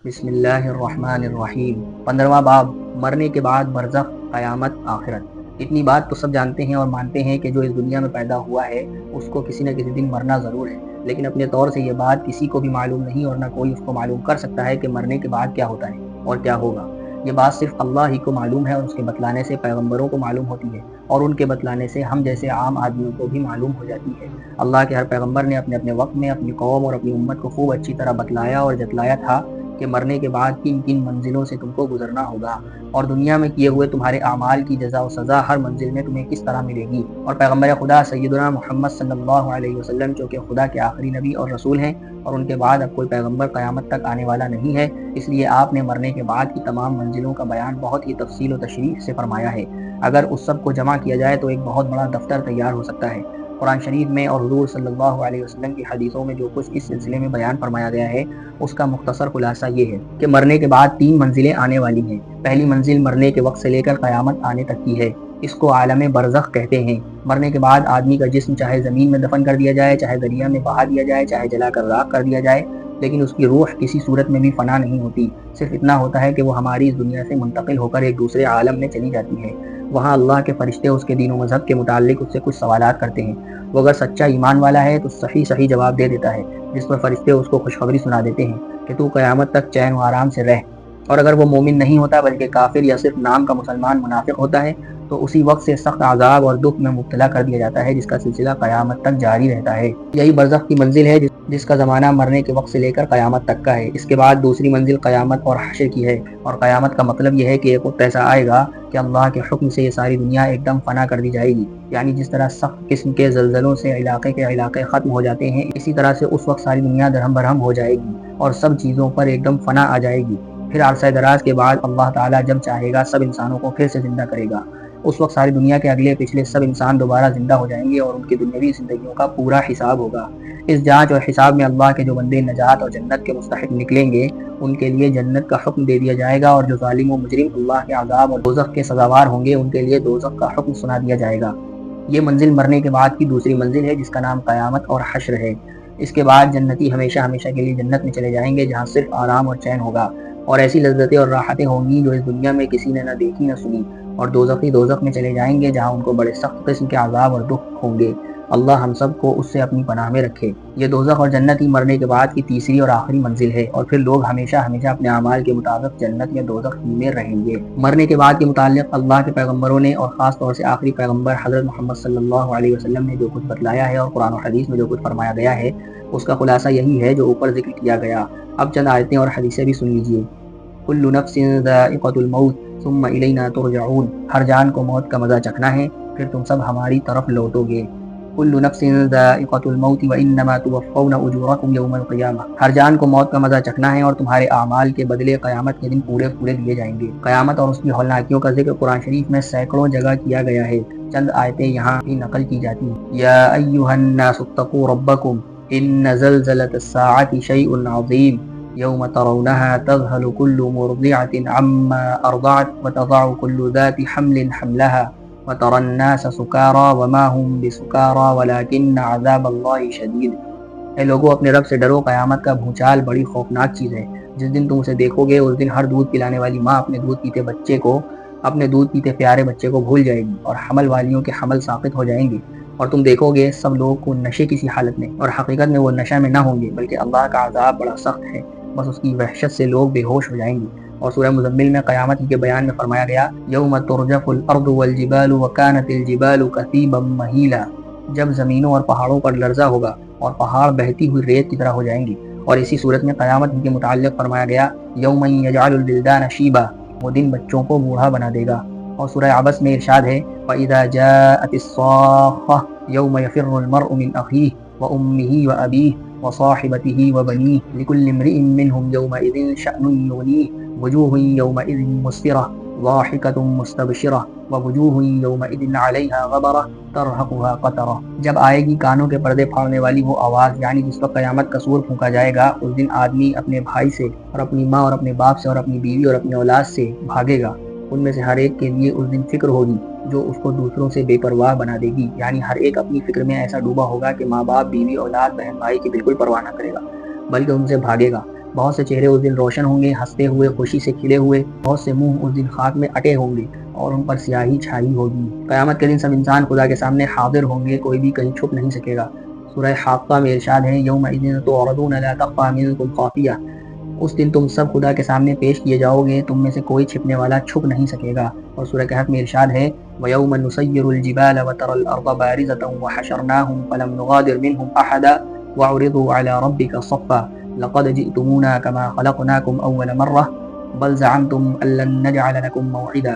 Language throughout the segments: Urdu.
بسم اللہ الرحمن الرحیم۔ 15واں باب، مرنے کے بعد برزخ، قیامت، آخرت۔ اتنی بات تو سب جانتے ہیں اور مانتے ہیں کہ جو اس دنیا میں پیدا ہوا ہے اس کو کسی نہ کسی دن مرنا ضرور ہے، لیکن اپنے طور سے یہ بات کسی کو بھی معلوم نہیں اور نہ کوئی اس کو معلوم کر سکتا ہے کہ مرنے کے بعد کیا ہوتا ہے اور کیا ہوگا۔ یہ بات صرف اللہ ہی کو معلوم ہے اور اس کے بتلانے سے پیغمبروں کو معلوم ہوتی ہے اور ان کے بتلانے سے ہم جیسے عام آدمیوں کو بھی معلوم ہو جاتی ہے۔ اللہ کے ہر پیغمبر نے اپنے اپنے وقت میں اپنی قوم اور اپنی امت کو خوب اچھی طرح بتلایا اور جتلایا تھا کہ مرنے کے بعد کن کن منزلوں سے تم کو گزرنا ہوگا اور دنیا میں کیے ہوئے تمہارے اعمال کی جزا و سزا ہر منزل میں تمہیں کس طرح ملے گی۔ اور پیغمبر خدا سیدنا محمد صلی اللہ علیہ وسلم جو کہ خدا کے آخری نبی اور رسول ہیں اور ان کے بعد اب کوئی پیغمبر قیامت تک آنے والا نہیں ہے، اس لیے آپ نے مرنے کے بعد کی تمام منزلوں کا بیان بہت ہی تفصیل و تشریح سے فرمایا ہے۔ اگر اس سب کو جمع کیا جائے تو ایک بہت بڑا دفتر تیار ہو سکتا ہے۔ قرآن شریف میں اور حضور صلی اللہ علیہ وسلم کی حدیثوں میں جو کچھ اس سلسلے میں بیان فرمایا گیا ہے اس کا مختصر خلاصہ یہ ہے کہ مرنے کے بعد 3 منزلیں آنے والی ہیں۔ پہلی منزل مرنے کے وقت سے لے کر قیامت آنے تک کی ہے، اس کو عالم برزخ کہتے ہیں۔ مرنے کے بعد آدمی کا جسم چاہے زمین میں دفن کر دیا جائے، چاہے دریا میں بہا دیا جائے، چاہے جلا کر راکھ کر دیا جائے، لیکن اس کی روح کسی صورت میں بھی فنا نہیں ہوتی۔ صرف اتنا ہوتا ہے کہ وہ ہماری اس دنیا سے منتقل ہو کر ایک دوسرے عالم میں چلی جاتی ہے۔ وہاں اللہ کے فرشتے اس کے دین و مذہب کے متعلق اس سے کچھ سوالات کرتے ہیں۔ وہ اگر سچا ایمان والا ہے تو صحیح جواب دے دیتا ہے، جس پر فرشتے اس کو خوشخبری سنا دیتے ہیں کہ تو قیامت تک چین و آرام سے رہ۔ اور اگر وہ مومن نہیں ہوتا بلکہ کافر یا صرف نام کا مسلمان منافق ہوتا ہے تو اسی وقت سے سخت عذاب اور دکھ میں مبتلا کر دیا جاتا ہے، جس کا سلسلہ قیامت تک جاری رہتا ہے۔ یہی برزخ کی منزل ہے جس کا زمانہ مرنے کے وقت سے لے کر قیامت تک کا ہے۔ اس کے بعد دوسری منزل قیامت اور حشر کی ہے، اور قیامت کا مطلب یہ ہے کہ ایک وقت ایسا آئے گا کہ اللہ کے حکم سے یہ ساری دنیا ایک دم فنا کر دی جائے گی۔ یعنی جس طرح سخت قسم کے زلزلوں سے علاقے کے علاقے ختم ہو جاتے ہیں، اسی طرح سے اس وقت ساری دنیا درہم برہم ہو جائے گی اور سب چیزوں پر ایک دم فنا آ جائے گی۔ پھر عرصہ دراز کے بعد اللہ تعالیٰ جب چاہے گا سب انسانوں کو پھر سے زندہ کرے گا۔ اس وقت ساری دنیا کے اگلے پچھلے سب انسان دوبارہ زندہ ہو جائیں گے اور ان کی دنیاوی زندگیوں کا پورا حساب ہوگا۔ اس جانچ اور حساب میں اللہ کے جو بندے نجات اور جنت کے مستحق نکلیں گے ان کے لیے جنت کا حکم دے دیا جائے گا، اور جو ظالم و مجرم اللہ کے عذاب اور دوزخ کے سزاوار ہوں گے ان کے لیے دوزخ کا حکم سنا دیا جائے گا۔ یہ منزل مرنے کے بعد کی دوسری منزل ہے جس کا نام قیامت اور حشر ہے۔ اس کے بعد جنتی ہمیشہ ہمیشہ کے لیے جنت میں چلے جائیں گے جہاں صرف آرام اور چین ہوگا اور ایسی لذتیں اور راحتیں ہوں گی جو اس دنیا میں کسی نے نہ دیکھی نہ سنی، اور دوزخی دوزخ میں چلے جائیں گے جہاں ان کو بڑے سخت قسم کے عذاب اور دکھ ہوں گے۔ اللہ ہم سب کو اس سے اپنی پناہ میں رکھے۔ یہ دوزخ اور جنت ہی مرنے کے بعد کی تیسری اور آخری منزل ہے، اور پھر لوگ ہمیشہ ہمیشہ اپنے اعمال کے مطابق جنت یا دوزخ میں رہیں گے۔ مرنے کے بعد کے متعلق اللہ کے پیغمبروں نے اور خاص طور سے آخری پیغمبر حضرت محمد صلی اللہ علیہ وسلم نے جو کچھ بتلایا ہے اور قرآن و حدیث میں جو کچھ فرمایا گیا ہے اس کا خلاصہ یہی ہے جو اوپر ذکر کیا گیا۔ اب چند آیتیں اور حدیثیں بھی سن لیجئے۔ کل نفس ذائقۃ الموت ثم الینا ترجعون، ہر جان کو موت کا مزہ چکھنا ہے پھر تم سب ہماری طرف لوٹو گے۔ کل نفس ذائقۃ الموت وانما توفون اجورکم یوم القیامہ، ہر جان کو موت کا مزہ چکھنا ہے اور تمہارے اعمال کے بدلے قیامت کے دن پورے پورے دیے جائیں گے۔ قیامت اور اس کی ہولناکیوں کا ذکر قرآن شریف میں سینکڑوں جگہ کیا گیا ہے، چند آیتیں یہاں بھی نقل کی جاتی ہیں۔ یا ایھا الناس اتقوا ربکم ان زلزلۃ الساعۃ شیء عظیم یوم ترونها تذهل كل مرضعة عما ارضعت وتضع كل ذات حمل حملها وترى الناس سکارى وما هم بسکارى ولكن عذاب الله شدید۔ اے لوگوں، اپنے رب سے ڈرو، قیامت کا بھونچال بڑی خوفناک چیز ہے۔ جس دن تم اسے دیکھو گے اس دن ہر دودھ پلانے والی ماں اپنے دودھ پیتے پیارے بچے کو بھول جائے گی اور حمل والیوں کے حمل ساقط ہو جائیں گے، اور تم دیکھو گے سب لوگ کو نشے کسی حالت میں، اور حقیقت میں وہ نشہ میں نہ ہوں گے بلکہ اللہ کا عذاب بڑا سخت ہے، بس اس کی وحشت سے لوگ بے ہوش ہو جائیں گے۔ اور سورہ مزمل میں قیامت کے بیان میں فرمایا گیا یوم ترجف الارض والجبال وکانت الجبال کثیبا مہیلا، جب زمینوں اور پہاڑوں پر لرزہ ہوگا اور پہاڑ بہتی ہوئی ریت کی طرح ہو جائیں گے۔ اور اسی صورت میں قیامت کے متعلق فرمایا گیا یوم یجعل الولدان شیبا، وہ دن بچوں کو بوڑھا بنا دے گا۔ اور سورہ عبس میں ارشاد ہے فاذا جاءت الصاخہ یوم یفر المرء من اخیہ وامہ وابیہ وصاحبته وبنیہ لکل امرئ منہم یومئذ شأن یغنیہ وجوہ یومئذ مسفرہ ضاحکۃ مستبشرہ ووجوہ یومئذ علیہا غبرہ ترہقها قترہ۔ جب آئے گی کانوں کے پردے پھاڑنے والی وہ آواز، یعنی جس وقت قیامت کا سور پھونکا جائے گا، اس دن آدمی اپنے بھائی سے اور اپنی ماں اور اپنے باپ سے اور اپنی بیوی اور اپنی اولاد سے بھاگے گا۔ ان میں سے ہر ایک کے لیے اس دن فکر ہوگی جو اس کو دوسروں سے بے پرواہ بنا دے گی، یعنی ہر ایک اپنی فکر میں ایسا ڈوبا ہوگا کہ ماں باپ، بیوی، اولاد، بہن بھائی کی بالکل پرواہ نہ کرے گا بلکہ ان سے بھاگے گا۔ بہت سے چہرے اس دن روشن ہوں گے، ہنستے ہوئے، خوشی سے کھلے ہوئے، بہت سے منہ اس دن خاک میں اٹے ہوں گے اور ان پر سیاہی چھائی ہوگی۔ قیامت کے دن سب انسان خدا کے سامنے حاضر ہوں گے، کوئی بھی کہیں چھپ نہیں سکے گا۔ سورہ حاقہ میں ارشاد ہے یومئذ تعرضون لا تخفی منکم خافیہ، اس دن تم سب خدا کے سامنے پیش کیے جاؤ گے، تم میں سے کوئی چھپنے والا چھپ نہیں سکے گا۔ اور سورہ کہف میں ارشاد ہے وَيَوْمَ نُسَيِّرُ الْجِبَالَ وَتَرَى الْأَرْضَ بَارِزَةً وَحَشَرْنَاهُمْ فَلَمْ نُغَادِرْ مِنْهُمْ أَحَدًا وَعُرِضُوا عَلَى رَبِّكَ صَفًّا لَقَدْ جِئْتُمُونَا كَمَا خَلَقْنَاكُمْ أَوَّلَ مَرَّةٍ بَلْ زَعَمْتُمْ أَن لَّن نَّجْعَلَ لَكُم مَّوْعِدًا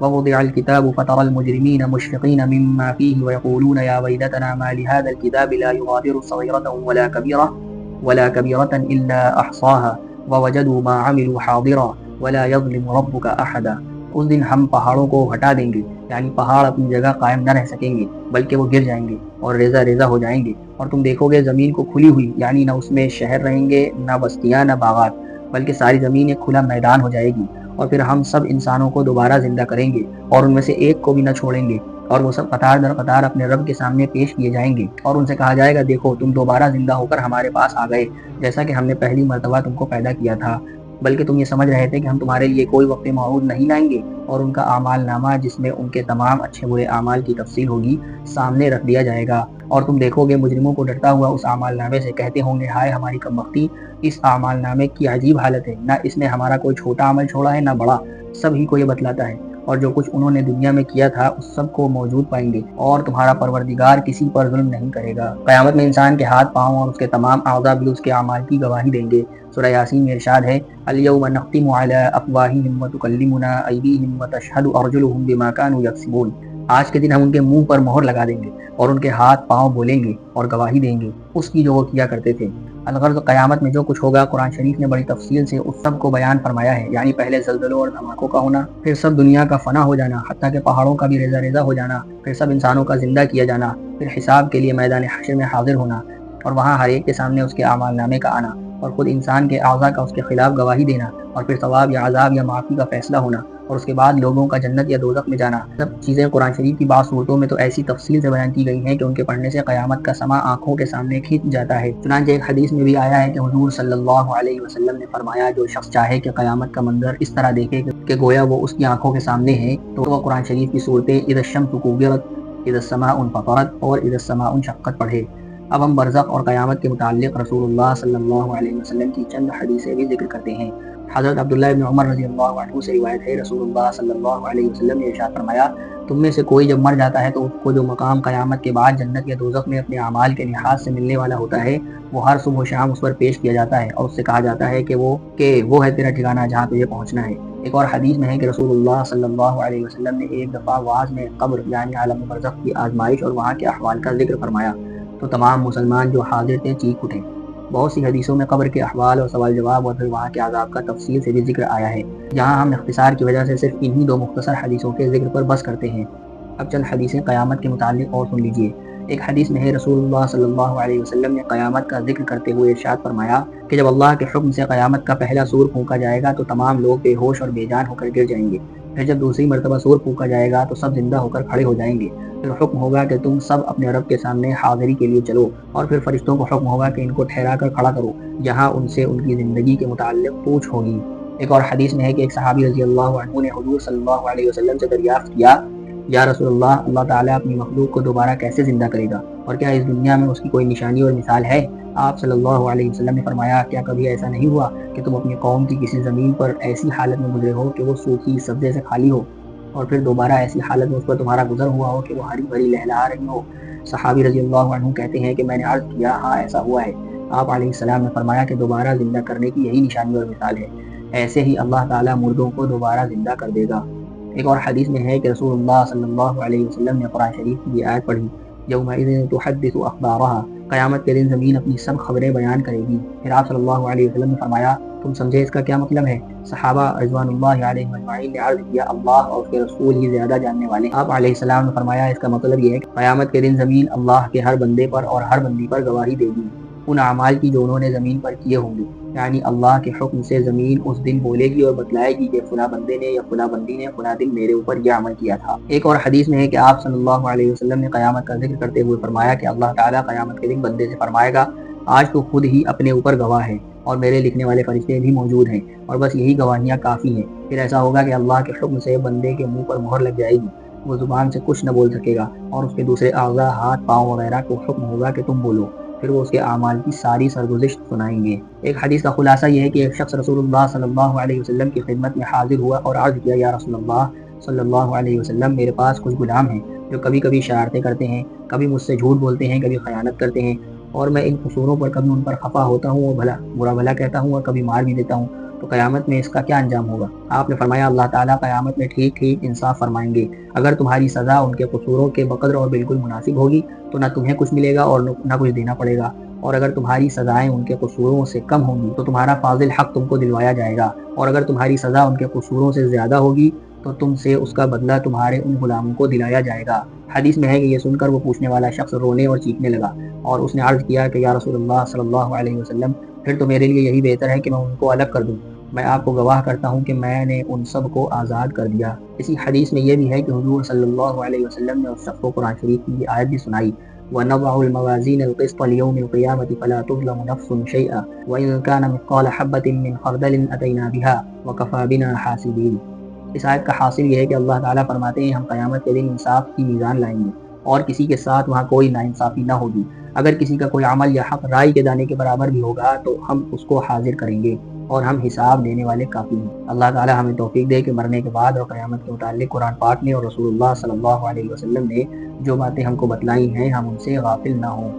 وَوُضِعَ الْكِتَابُ فَتَرَى الْمُجْرِمِينَ مُشْفِقِينَ مِمَّا فِيهِ وَيَقُولُونَ يَا وَيْلَتَنَا مَا لِهَٰذَا الْكِتَابِ لَا يُغَادِرُ صَغِيرَةً وَلَا كَبِيرَةً إِلَّا أَحْصَاهَا وَوَجَدُوا مَا عَمِلُوا حَاضِرًا وَلَا يَظْلِمُ رَبُّكَ أَحَدًا۔ اس دن ہم پہاڑوں کو ہٹا دیں گے، یعنی پہاڑ اپنی جگہ قائم نہ رہ سکیں گے بلکہ وہ گر جائیں گے اور ریزہ ریزہ ہو جائیں گے، اور تم دیکھو گے زمین کو کھلی ہوئی، یعنی نہ اس میں شہر رہیں گے، نہ بستیاں، نہ باغات، بلکہ ساری زمین ایک کھلا میدان ہو جائے گی۔ اور پھر ہم سب انسانوں کو دوبارہ زندہ کریں گے اور ان میں سے ایک کو بھی نہ چھوڑیں گے، اور وہ سب قطار در قطار اپنے رب کے سامنے پیش کیے جائیں گے، اور ان سے کہا جائے گا دیکھو تم دوبارہ زندہ ہو کر ہمارے پاس آ گئے، جیسا کہ ہم نے پہلی مرتبہ تم کو پیدا کیا تھا، بلکہ تم یہ سمجھ رہے تھے کہ ہم تمہارے لیے کوئی وقت موعود نہیں لائیں گے۔ اور ان کا اعمال نامہ جس میں ان کے تمام اچھے برے اعمال کی تفصیل ہوگی سامنے رکھ دیا جائے گا، اور تم دیکھو گے مجرموں کو ڈرتا ہوا اس اعمال نامے سے، کہتے ہوں گے ہائے ہماری کمبختی، اس اعمال نامے کی عجیب حالت ہے، نہ اس نے ہمارا کوئی چھوٹا عمل چھوڑا ہے نہ بڑا، سب ہی کو یہ بتلاتا ہے، اور جو کچھ انہوں نے دنیا میں کیا تھا اس سب کو موجود پائیں گے، اور تمہارا پروردگار کسی پر ظلم نہیں کرے گا۔ قیامت میں انسان کے ہاتھ پاؤں اور اس کے تمام اعضاء بھی اس کے اعمال کی گواہی دیں گے۔ سورہ یاسین میں ارشاد ہے اليوم نختم على افواہہم وتکلمنا ایدیہم وتشہد ارجلہم بما كانوا یکسبون، آج کے دن ہم ان کے منہ پر مہر لگا دیں گے اور ان کے ہاتھ پاؤں بولیں گے اور گواہی دیں گے اس کی جو وہ کیا کرتے تھے۔ الغرض قیامت میں جو کچھ ہوگا قرآن شریف نے بڑی تفصیل سے اس سب کو بیان فرمایا ہے، یعنی پہلے زلزلوں اور دھماکوں کا ہونا، پھر سب دنیا کا فنا ہو جانا، حتیٰ کہ پہاڑوں کا بھی ریزہ ریزہ ہو جانا، پھر سب انسانوں کا زندہ کیا جانا، پھر حساب کے لیے میدان حشر میں حاضر ہونا، اور وہاں ہر ایک کے سامنے اس کے اعمال نامے کا آنا، اور خود انسان کے اعضاء کا اس کے خلاف گواہی دینا، اور پھر ثواب یا عذاب یا معافی کا فیصلہ ہونا، اور اس کے بعد لوگوں کا جنت یا دوزخ میں جانا۔ سب چیزیں قرآن شریف کی بعض صورتوں میں تو ایسی تفصیل سے بیان کی گئی ہیں کہ ان کے پڑھنے سے قیامت کا سما آنکھوں کے سامنے کھنچ جاتا ہے۔ چنانچہ ایک حدیث میں بھی آیا ہے کہ حضور صلی اللہ علیہ وسلم نے فرمایا جو شخص چاہے کہ قیامت کا منظر اس طرح دیکھے کہ گویا وہ اس کی آنکھوں کے سامنے ہے، تو وہ قرآن شریف کی صورتیں اذا الشمس کوورت، اذا السماء انفطرت اور اذا السماء انشقت پڑھے۔ اب ہم برزخ اور قیامت کے متعلق رسول اللہ صلی اللہ علیہ وسلم کی چند حدیثیں بھی ذکر کرتے ہیں۔ حضرت عبداللہ ابن عمر رضی اللہ عنہ سے روایت ہے رسول اللہ صلی اللہ علیہ وسلم نے ارشاد فرمایا تم میں سے کوئی جب مر جاتا ہے تو اس کو جو مقام قیامت کے بعد جنت یا دوزخ میں اپنے اعمال کے لحاظ سے ملنے والا ہوتا ہے وہ ہر صبح و شام اس پر پیش کیا جاتا ہے، اور اس سے کہا جاتا ہے کہ وہ ہے تیرا ٹھکانہ جہاں تجھے پہنچنا ہے۔ ایک اور حدیث میں ہے کہ رسول اللہ صلی اللہ علیہ وسلم نے ایک دفعہ وعظ میں قبر یعنی عالم برزخ کی آزمائش اور وہاں کے احوال کا ذکر فرمایا تو تمام مسلمان جو حاضر تھے چیخ اٹھے۔ بہت سی حدیثوں میں قبر کے احوال اور سوال جواب اور پھر وہاں کے عذاب کا تفصیل سے بھی ذکر آیا ہے، جہاں ہم اختصار کی وجہ سے صرف انہی دو مختصر حدیثوں کے ذکر پر بس کرتے ہیں۔ اب چند حدیثیں قیامت کے متعلق اور سن لیجئے۔ ایک حدیث میں ہے رسول اللہ صلی اللہ علیہ وسلم نے قیامت کا ذکر کرتے ہوئے ارشاد فرمایا کہ جب اللہ کے حکم سے قیامت کا پہلا سور پھونکا جائے گا تو تمام لوگ بے ہوش اور بے جان ہو کر گر جائیں گے، پھر جب دوسری مرتبہ سور پھونکا جائے گا تو سب زندہ ہو کر کھڑے ہو جائیں گے، پھر حکم ہوگا کہ تم سب اپنے رب کے سامنے حاضری کے لیے چلو، اور پھر فرشتوں کو حکم ہوگا کہ ان کو ٹھہرا کر کھڑا کرو جہاں ان سے ان کی زندگی کے متعلق پوچھ ہوگی۔ ایک اور حدیث میں ہے کہ ایک صحابی رضی اللہ عنہ نے حضور صلی اللہ علیہ وسلم سے دریافت کیا یا رسول اللہ، اللہ تعالیٰ اپنی مخلوق کو دوبارہ کیسے زندہ کرے گا، اور کیا اس دنیا میں اس کی کوئی نشانی اور مثال ہے؟ آپ صلی اللہ علیہ وسلم نے فرمایا کیا کبھی ایسا نہیں ہوا کہ تم اپنی قوم کی کسی زمین پر ایسی حالت میں گزرے ہو کہ وہ سوکھی سبزے سے خالی ہو، اور پھر دوبارہ ایسی حالت میں اس پر تمہارا گزر ہوا ہو کہ وہ ہری بھری لہلہا رہی ہو؟ صحابی رضی اللہ عنہ کہتے ہیں کہ میں نے عرض کیا ہاں ایسا ہوا ہے۔ آپ علیہ السلام نے فرمایا کہ دوبارہ زندہ کرنے کی یہی نشانی اور مثال ہے، ایسے ہی اللہ تعالیٰ مردوں کو دوبارہ زندہ کر دے گا۔ ایک اور حدیث میں ہے کہ رسول اللہ صلی اللہ علیہ وسلم نے قرآن شریف کی آیت پڑھی یومئذ تحدث اخبارها، قیامت کے دن زمین اپنی سب خبریں بیان کرے گی۔ پھر آپ صلی اللہ علیہ وسلم نے فرمایا تم سمجھے اس کا کیا مطلب ہے؟ صحابہ رضوان اللہ علیہم اجمعین نے عرض کیا اللہ اور اس کے رسول ہی زیادہ جاننے والے۔ آپ علیہ السلام نے فرمایا اس کا مطلب یہ ہے کہ قیامت کے دن زمین اللہ کے ہر بندے پر اور ہر بندی پر گواہی دے گی ان اعمال کی جو انہوں نے زمین پر کیے ہوں گے، یعنی اللہ کے حکم سے زمین اس دن بولے گی اور بتلائے گی کہ فلاں بندے نے یا فلاں بندی نے فلاں دن میرے اوپر یہ عمل کیا تھا۔ ایک اور حدیث میں ہے کہ آپ صلی اللہ علیہ وسلم نے قیامت کا ذکر کرتے ہوئے فرمایا کہ اللہ تعالیٰ قیامت کے دن بندے سے فرمائے گا آج تو خود ہی اپنے اوپر گواہ ہے، اور میرے لکھنے والے فرشتے بھی موجود ہیں، اور بس یہی گواہیاں کافی ہیں۔ پھر ایسا ہوگا کہ اللہ کے حکم سے بندے کے منہ پر مہر لگ جائے گی، وہ زبان سے کچھ نہ بول سکے گا، اور اس کے دوسرے اعضاء ہاتھ پاؤں وغیرہ کو حکم ہوگا کہ تم بولو، پھر وہ اس کے اعمال کی ساری سرگزشت سنائیں گے۔ ایک حدیث کا خلاصہ یہ ہے کہ ایک شخص رسول اللہ صلی اللہ علیہ وسلم کی خدمت میں حاضر ہوا اور عرض کیا، یا رسول اللہ صلی اللہ علیہ وسلم، میرے پاس کچھ غلام ہیں جو کبھی کبھی شرارتیں کرتے ہیں، کبھی مجھ سے جھوٹ بولتے ہیں، کبھی خیانت کرتے ہیں، اور میں ان قصوروں پر کبھی ان پر خفا ہوتا ہوں اور برا بھلا کہتا ہوں اور کبھی مار بھی دیتا ہوں، تو قیامت میں اس کا کیا انجام ہوگا؟ آپ نے فرمایا، اللہ تعالیٰ قیامت میں ٹھیک ٹھیک انصاف فرمائیں گے۔ اگر تمہاری سزا ان کے قصوروں کے بقدر اور بالکل مناسب ہوگی تو نہ تمہیں کچھ ملے گا اور نہ کچھ دینا پڑے گا، اور اگر تمہاری سزائیں ان کے قصوروں سے کم ہوں گی تو تمہارا فاضل حق تم کو دلوایا جائے گا، اور اگر تمہاری سزا ان کے قصوروں سے زیادہ ہوگی تو تم سے اس کا بدلہ تمہارے ان غلاموں کو دلایا جائے گا۔ حدیث میں ہے کہ یہ سن کر وہ پوچھنے والا شخص رونے اور چیخنے لگا، اور اس نے عرض کیا کہ یا رسول اللہ صلی اللہ علیہ وسلم، پھر تو میرے لیے یہی بہتر ہے کہ میں ان کو الگ کر دوں، میں آپ کو گواہ کرتا ہوں کہ میں نے ان سب کو آزاد کر دیا۔ اسی حدیث میں یہ بھی ہے کہ حضور صلی اللہ علیہ وسلم نے اس شخص کو قرآن شریف کی یہ آیت بھی سنائی، وَنَضَعُ الْمَوَازِينَ الْقِسْطَ لِيَوْمِ الْقِيَامَةِ فَلَا تُظْلَمُ نَفْسٌ شَيْئًا وَإِنْ كَانَ مِثْقَالَ حَبَّةٍ مِّنْ خَرْدَلٍ أَتَيْنَا بِهَا وَكَفَىٰ بِنَا حَاسِبِينَ۔ اس آیت کا حاصل یہ ہے کہ اللہ تعالیٰ فرماتے ہیں، ہم قیامت کے دن انصاف کی میزان لائیں گے، اور کسی کے ساتھ وہاں کوئی ناانصافی نہ ہوگی۔ اگر کسی کا کوئی عمل یا حق رائی کے دانے کے برابر بھی ہوگا تو ہم اس کو حاضر کریں گے، اور ہم حساب دینے والے کافی ہیں۔ اللہ تعالیٰ ہمیں توفیق دے کہ مرنے کے بعد اور قیامت کے متعلق قرآن پاک نے اور رسول اللہ صلی اللہ علیہ وسلم نے جو باتیں ہم کو بتلائی ہیں ہم ان سے غافل نہ ہوں۔